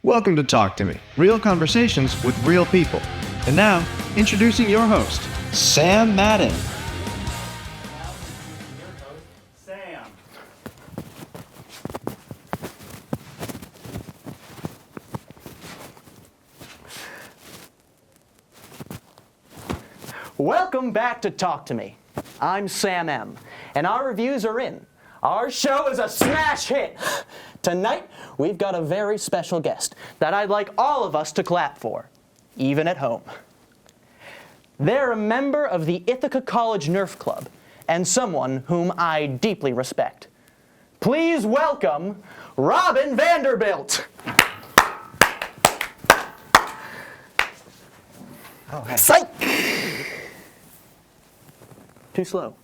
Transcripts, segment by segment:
Welcome to Talk to Me, real conversations with real people. And now, introducing your host, Sam Madden. Sam. Welcome back to Talk to Me. I'm Sam M, and our reviews are in. Our show is a smash hit. Tonight, we've got a very special guest that I'd like all of us to clap for, even at home. They're a member of the Ithaca College Nerf Club and someone whom I deeply respect. Please welcome Robin Vanderbilt. Oh, hey. Psych! Too slow.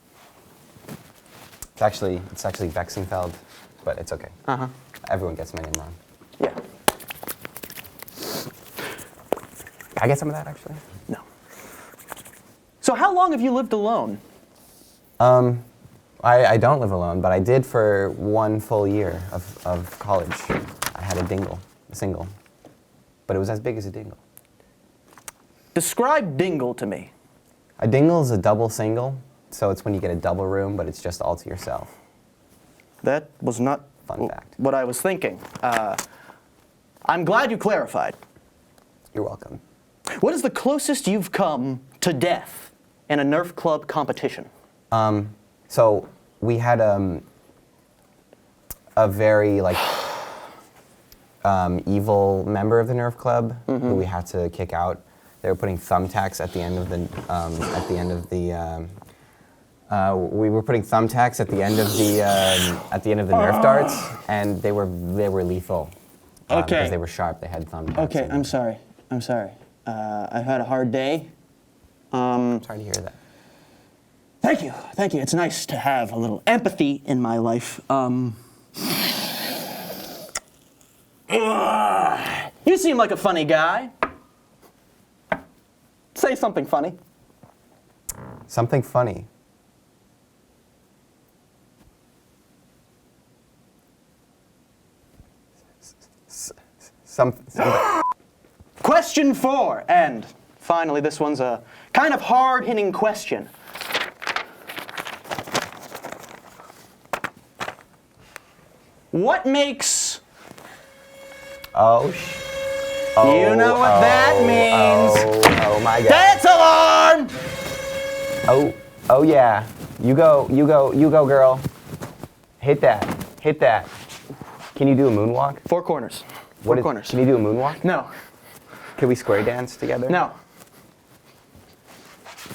It's actually Vexenfeld, but it's okay. Uh-huh. Everyone gets my name wrong. Yeah. Can I get some of that, actually? No. So how long have you lived alone? I don't live alone, but I did for 1 full year of college. I had a single, but it was as big as a dingle. Describe dingle to me. A dingle is a double single, so it's when you get a double room, but it's just all to yourself. That was not Fun fact. what I was thinking. I'm glad you clarified. You're welcome. What is the closest you've come to death in a Nerf Club competition? So we had a very evil member of the Nerf Club who we had to kick out. They were putting thumbtacks at the end of we were putting thumbtacks at the end of the Nerf darts, and they were lethal. Okay. Because they were sharp. They had thumbtacks. Okay, I'm sorry. I've had a hard day. Sorry to hear that. Thank you. It's nice to have a little empathy in my life. You seem like a funny guy. Say something funny. Something funny. Question 4, and finally this one's a kind of hard-hitting question. What makes... You know what that means. Oh my God. Dance alarm! Oh yeah. You go, girl. Hit that. Can you do a moonwalk? 4 corners. What is- corners. Can you do a moonwalk? No. Can we square dance together? No.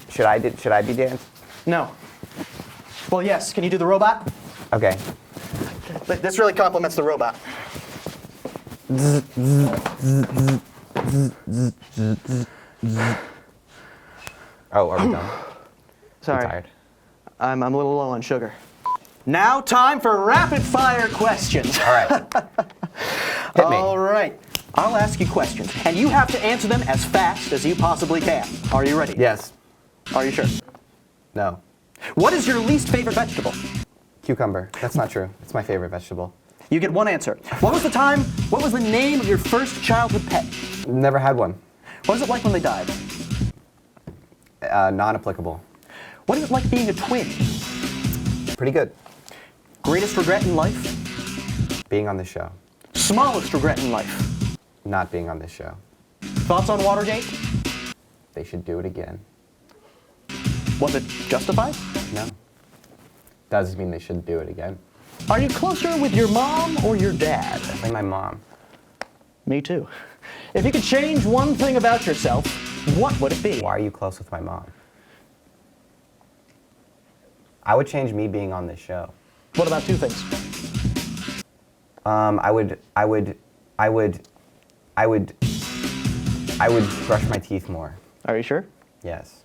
Should I be danced? No. Well, yes. Can you do the robot? Okay. This really compliments the robot. Oh, are we done? Sorry. I'm tired. I'm a little low on sugar. Now time for rapid fire questions. All right. Hit me. All right. I'll ask you questions, and you have to answer them as fast as you possibly can. Are you ready? Yes. Are you sure? No. What is your least favorite vegetable? Cucumber. That's not true. It's my favorite vegetable. You get 1 answer. What was the name of your first childhood pet? Never had one. What is it like when they died? Non-applicable. What is it like being a twin? Pretty good. Greatest regret in life? Being on this show. Smallest regret in life? Not being on this show. Thoughts on Watergate? They should do it again. Was it justified? No. Doesn't mean they shouldn't do it again. Are you closer with your mom or your dad? Like my mom. Me too. If you could change one thing about yourself, what would it be? Why are you close with my mom? I would change me being on this show. What about 2 things? I would brush my teeth more. Are you sure? Yes.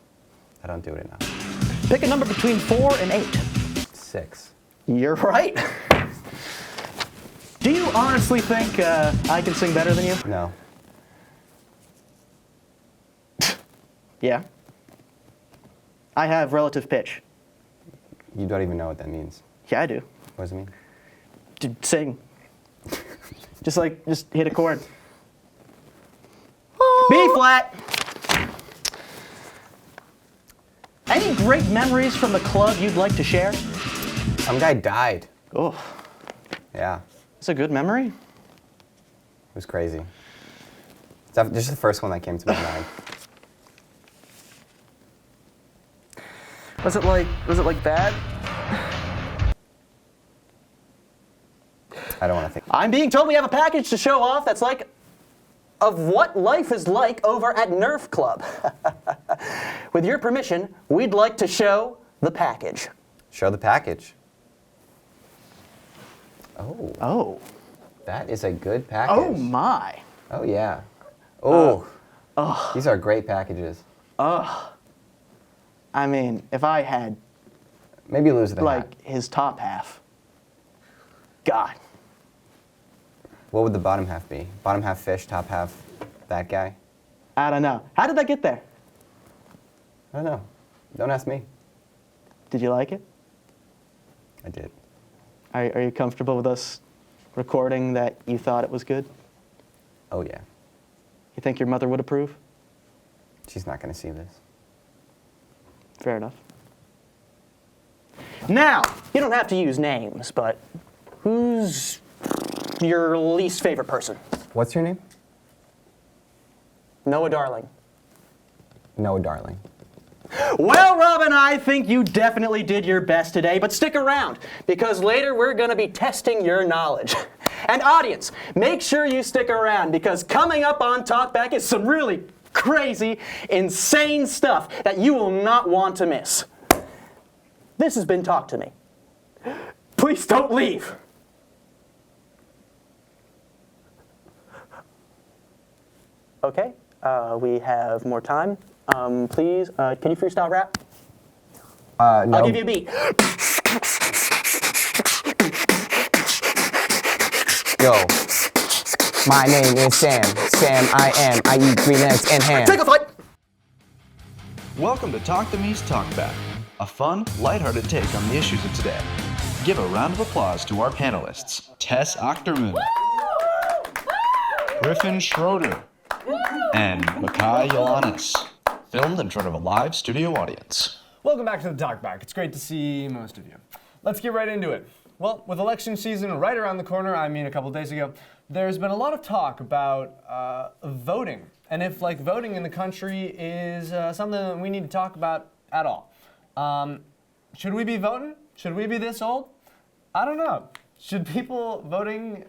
I don't do it enough. Pick a number between 4 and 8. 6. You're right. Do you honestly think I can sing better than you? No. Yeah. I have relative pitch. You don't even know what that means. Yeah, I do. What does it mean? To sing. Just hit a chord. B flat. Any great memories from the club you'd like to share? Some guy died. Oh, Yeah, that's a good memory. it was crazy. This is the first one that came to my mind. Was it like bad? I don't want to think. I'm being told we have a package to show off that's like of what life is like over at Nerf Club. With your permission, we'd like to show the package. Show the package. Oh, Oh. that is a good package. Oh my. Oh yeah. Oh. These are great packages. I mean, if I had Maybe lose the hat. like his top half. God. What would the bottom half be? Bottom half fish, top half that guy? I don't know. How did that get there? I don't know. Don't ask me. Did you like it? I did. Are you comfortable with us recording that you thought it was good? Oh yeah. You think your mother would approve? She's not gonna see this. Fair enough. Now, you don't have to use names, but who's your least favorite person? What's your name? Noah Darling. Noah Darling. Well, Robin, I think you definitely did your best today, but stick around, because later we're going to be testing your knowledge. And audience, make sure you stick around, because coming up on Talkback is some really crazy, insane stuff that you will not want to miss. This has been Talk to Me. Please don't leave. Okay, we have more time. Please, can you freestyle rap? No. I'll give you a beat. Yo. My name is Sam. Sam I am. I eat green eggs and ham. Take a flight. Welcome to Talk to Me's Talkback, a fun, lighthearted take on the issues of today. Give a round of applause to our panelists, Tess Ochterman, Griffin Schroeder, and Makai Yolanis, filmed in front of a live studio audience. Welcome back to the Talkback. It's great to see most of you. Let's get right into it. Well, with election season right around the corner, I mean a couple days ago, there's been a lot of talk about voting. And if voting in the country is something that we need to talk about at all. Should we be voting? Should we be this old? I don't know. Should people voting,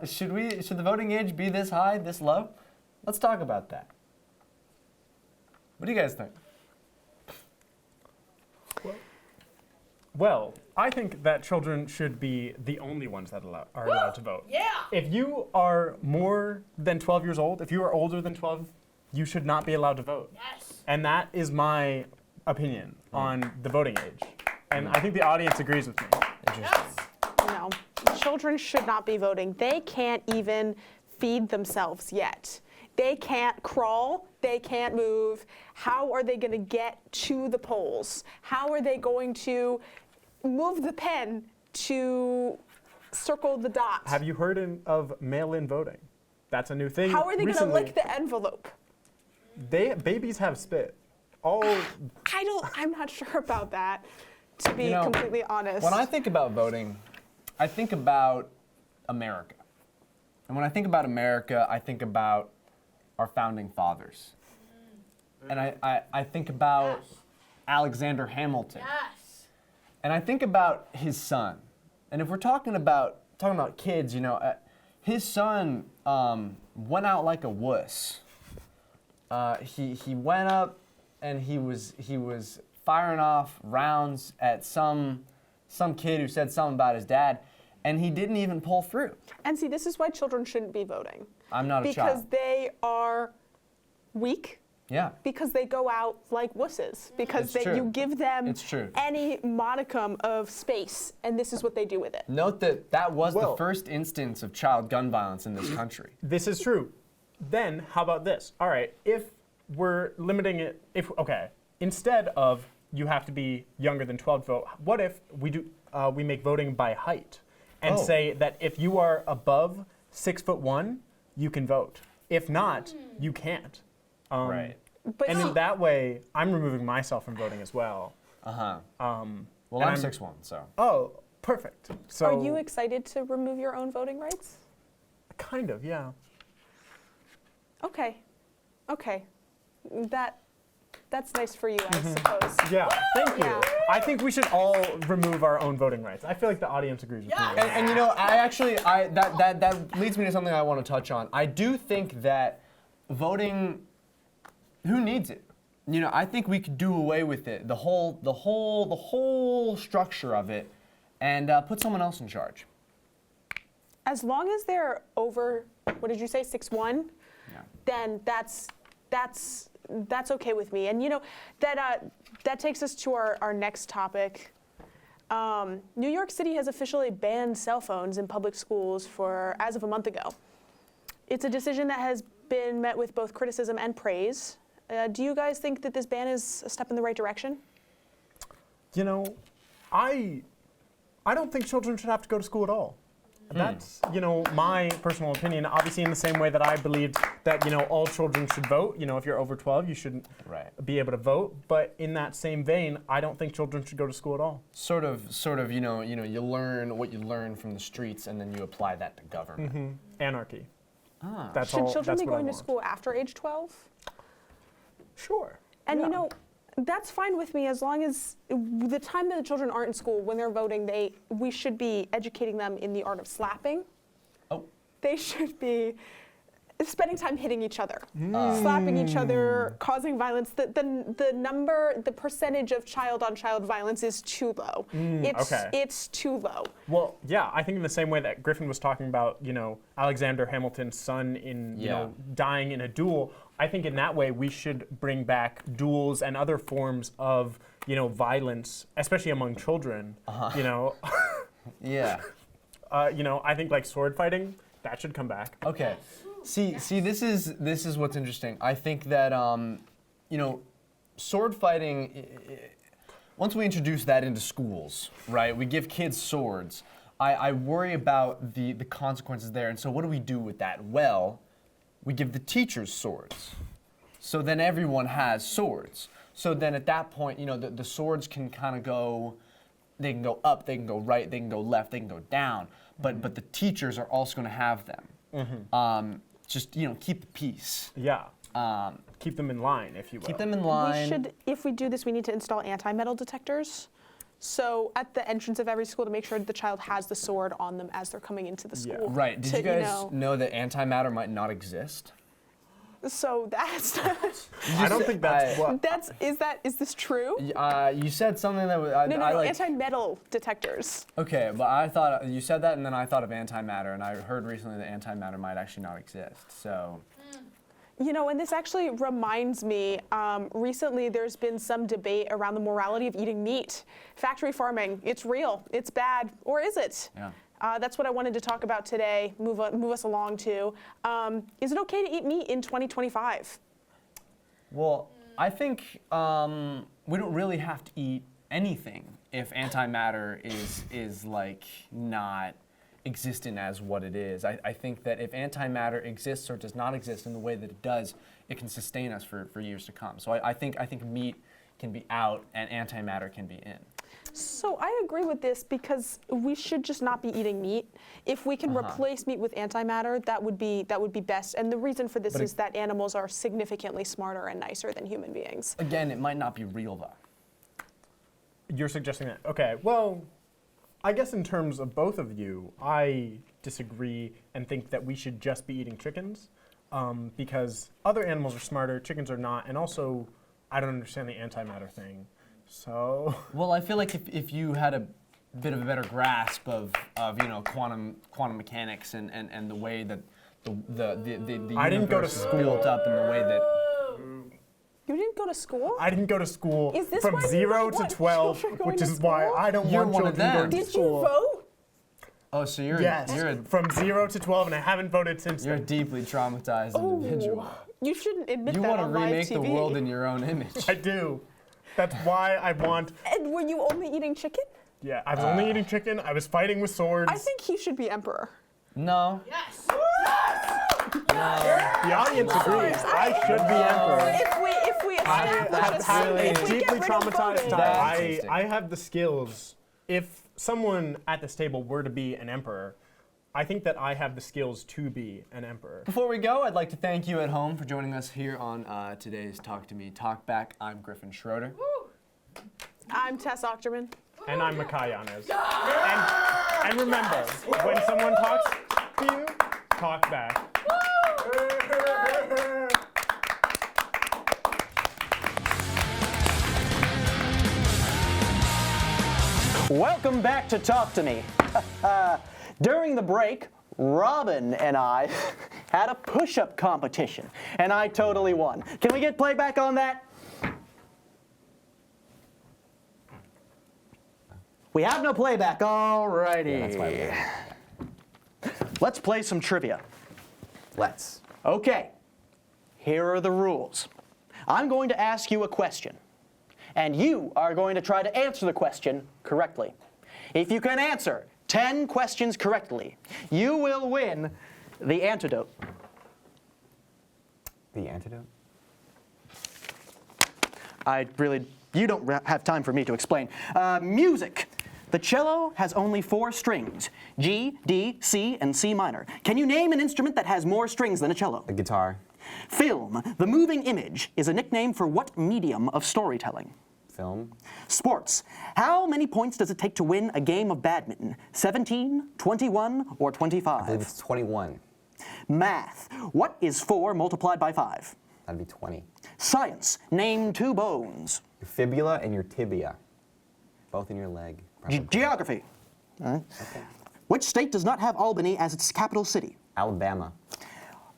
should the voting age be this high, this low? Let's talk about that. What do you guys think? Well, I think that children should be the only ones that are allowed to vote. Yeah! If you are more than 12 years old, if you are older than 12, you should not be allowed to vote. Yes! And that is my opinion on the voting age. And I think the audience agrees with me. Interesting. No, children should not be voting. They can't even feed themselves yet. They can't crawl, they can't move. How are they going to get to the polls? How are they going to move the pen to circle the dot? Have you heard of mail-in voting? That's a new thing. How are they going to recently. lick the envelope? Babies have spit. I'm not sure about that, to be completely honest. When I think about voting, I think about America. And when I think about America, I think about our founding fathers. And I think about Alexander Hamilton. Yes. And I think about his son. And if we're talking about kids, his son went out like a wuss. He went up and he was firing off rounds at some kid who said something about his dad, and he didn't even pull through. And see, this is why children shouldn't be voting. I'm not a child. Because they are weak. Yeah. Because they go out like wusses. Because It's true. you give them It's true. any modicum of space, and this is what they do with it. Note that was Well- the first instance of child gun violence in this country. This is true. Then, how about this? All right, if we're limiting it, instead of you have to be younger than 12 to vote, what if we make voting by height and say that if you are above 6'1", you can vote. If not, you can't. Right. But And see, in that way, I'm removing myself from voting as well. Well, And I'm 6'1", so. Oh, perfect. So are you excited to remove your own voting rights? kind of, yeah. Okay. That's nice for you, I suppose. Yeah, thank you. Yeah. I think we should all remove our own voting rights. I feel like the audience agrees with me. And you know, that leads me to something I want to touch on. I do think that voting, who needs it? You know, I think we could do away with it, the whole structure of it, and put someone else in charge. As long as they're over, what did you say, 6'1", Yeah. then that's okay with me. And you know, that takes us to our next topic. New York City has officially banned cell phones in public schools as of a month ago. It's a decision that has been met with both criticism and praise. Do you guys think that this ban is a step in the right direction? You know, I don't think children should have to go to school at all. That's, you know, my personal opinion. Obviously, in the same way that I believed that, you know, all children should vote. You know, if you're over 12, you shouldn't be able to vote. But in that same vein, I don't think children should go to school at all. Sort of, you know, you learn what you learn from the streets, and then you apply that to government. Anarchy. Ah. That's Should all. children that's be what I going to want. school after age 12? Sure. And yeah. you know, that's fine with me as long as the time that the children aren't in school, when they're voting, we should be educating them in the art of slapping. Oh. They should be spending time hitting each other, slapping each other, causing violence. The percentage of child-on-child violence is too low. It's too low. Well, yeah, I think in the same way that Griffin was talking about, you know, Alexander Hamilton's son you know, dying in a duel, I think in that way we should bring back duels and other forms of, you know, violence, especially among children. You know. Yeah. You know, I think like sword fighting, that should come back. Okay. See, this is what's interesting. I think that you know, sword fighting. Once we introduce that into schools, right? We give kids swords. I worry about the consequences there. And so, what do we do with that? Well, we give the teachers swords. So then everyone has swords. So then at that point, you know, the swords can kind of go. They can go up. They can go right. They can go left. They can go down. But the teachers are also going to have them. Just, you know, keep the peace. Yeah. Keep them in line, if you will. Keep them in line. If we do this, we need to install anti-metal detectors. So at the entrance of every school, to make sure that the child has the sword on them as they're coming into the school. Right. Did you guys know that antimatter might not exist? So that's. I don't think that's what. Is this true? You said something that was. No, like, anti-metal detectors. Okay, but I thought you said that, and then I thought of antimatter, and I heard recently that antimatter might actually not exist. So. You know, and this actually reminds me, recently there's been some debate around the morality of eating meat. Factory farming, it's real, it's bad, or is it? Yeah. That's what I wanted to talk about today, move us along to. Is it okay to eat meat in 2025? Well, I think we don't really have to eat anything if antimatter is like not existent as what it is. I think that if antimatter exists or does not exist in the way that it does, it can sustain us for years to come. So I think meat can be out and antimatter can be in. So I agree with this because we should just not be eating meat. If we can replace meat with antimatter, that would be best. And the reason for this is that animals are significantly smarter and nicer than human beings. Again, it might not be real though. You're suggesting that. Okay, well, I guess in terms of both of you, I disagree and think that we should just be eating chickens because other animals are smarter, chickens are not, and also I don't understand the antimatter thing. So. Well, I feel like if you had a bit of a better grasp of you know quantum mechanics and the way that the I didn't go to universe is school. built up in the way that. You didn't go to school? I didn't go to school Is this from why you 0 don't to want 12, children going which to is why school? I don't You're want one of children going them. to Did school. you vote? Oh, so you're Yes, from 0 to 12, and I haven't voted since you're a then. deeply traumatized individual. You shouldn't admit You that want to on live remake TV. the world in your own image. I do. That's why I want. And were you only eating chicken? Yeah, I was only eating chicken. I was fighting with swords. I think he should be emperor. No. The audience agrees. I should be emperor. If we I have had a if we get deeply rid of traumatized voting- time. I have the skills. If someone at this table were to be an emperor, I think that I have the skills to be an emperor. Before we go, I'd like to thank you at home for joining us here on today's Talk to Me Talkback. I'm Griffin Schroeder. I'm Tess Ochterman. And I'm Makai Yanez. And remember, when someone talks to you, talk back. Welcome back to Talk to Me. During the break, Robin and I had a push-up competition, and I totally won. Can we get playback on that? We have no playback. Alrighty. Yeah, that's why Let's play some trivia. Let's. Okay, here are the rules. I'm going to ask you a question, and you are going to try to answer the question correctly. If you can answer 10 questions correctly, you will win the antidote. The antidote? You don't have time for me to explain. Music. The cello has only 4 strings, G, D, C, and C minor. Can you name an instrument that has more strings than a cello? The guitar. Film. The moving image is a nickname for what medium of storytelling? Film. Sports. How many points does it take to win a game of badminton? 17, 21, or I believe 25? it's 21. Math. What is 4 multiplied by 5? That'd be 20. Science. Name 2 bones. Your fibula and your tibia. Both in your leg. probably. Geography. All right. Okay. Which state does not have Albany as its capital city? Alabama.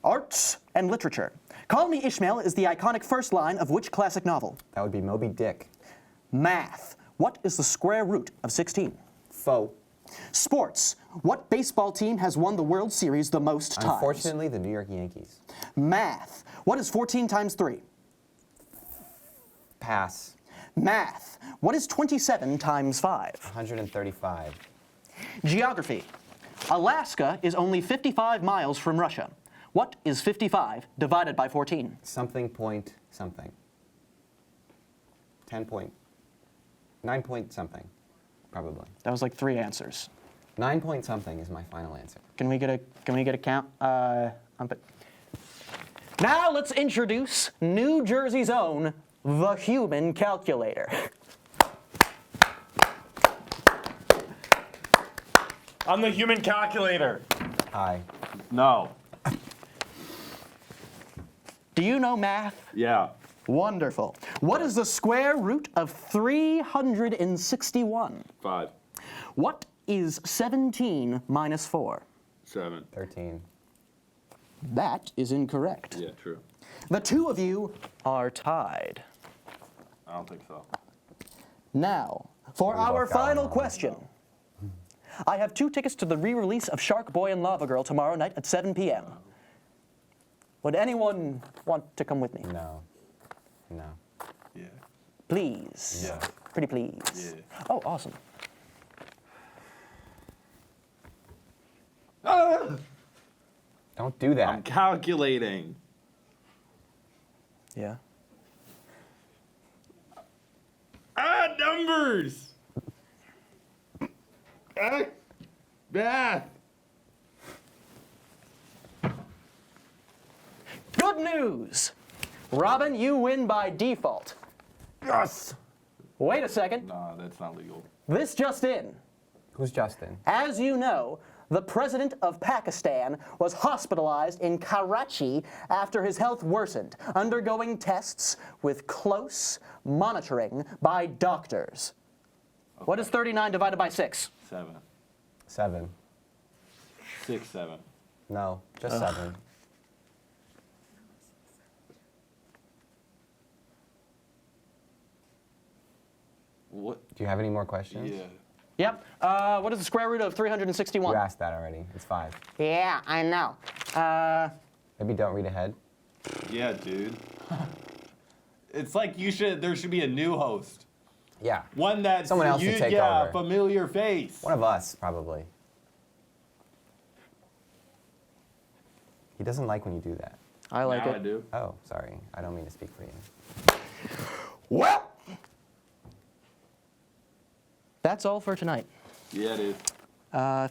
Arts and literature. Call Me Ishmael is the iconic first line of which classic novel? That would be Moby Dick. Math. What is the square root of 16? Faux. Sports. What baseball team has won the World Series the most times? Unfortunately, the New York Yankees. Math. What is 14 times 3? Pass. Math. What is 27 times 5? 135. Geography. Alaska is only 55 miles from Russia. What is 55 divided by 14? Something point something. 10 point. 9 point something. Probably. That was like 3 answers. 9 point something is my final answer. Can we get a count? Now let's introduce New Jersey's own the human calculator. I'm the human calculator. Hi. No. Do you know math? Yeah. Wonderful. What is the square root of 361? 5. What is 17 minus 4? 7. 13. That is incorrect. Yeah, true. The two of you are tied. I don't think so. Now, for We our both got final one wrong. question. I have 2 tickets to the re-release of Shark Boy and Lava Girl tomorrow night at 7 p.m. Would anyone want to come with me? No. No. Yeah. Please. Yeah. Pretty please. Yeah. Oh, awesome. Don't do that. I'm calculating. Yeah. Numbers. Math. Good news! Robin, you win by default. Yes! Wait a second. Nah, that's not legal. This just in. Who's Justin? As you know, the president of Pakistan was hospitalized in Karachi after his health worsened, undergoing tests with close monitoring by doctors. Okay. What is 39 divided by 6? 7. 7. 6, 7. No, just 7. What? Do you have any more questions? Yeah. Yep. What is the square root of 361? You asked that already. It's 5. Yeah, I know. Maybe don't read ahead. Yeah, dude. It's like there should be a new host. Yeah. One that's Someone else to take over. familiar face. One of us, probably. He doesn't like when you do that. I like now it. I do. Oh, sorry. I don't mean to speak for you. Well, that's all for tonight. Yeah, it is.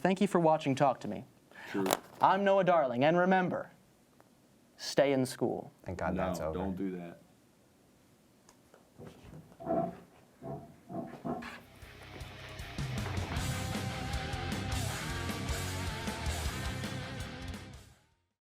Thank you for watching Talk to Me. True. I'm Noah Darling, and remember, stay in school. Thank God No, that's over. don't do that.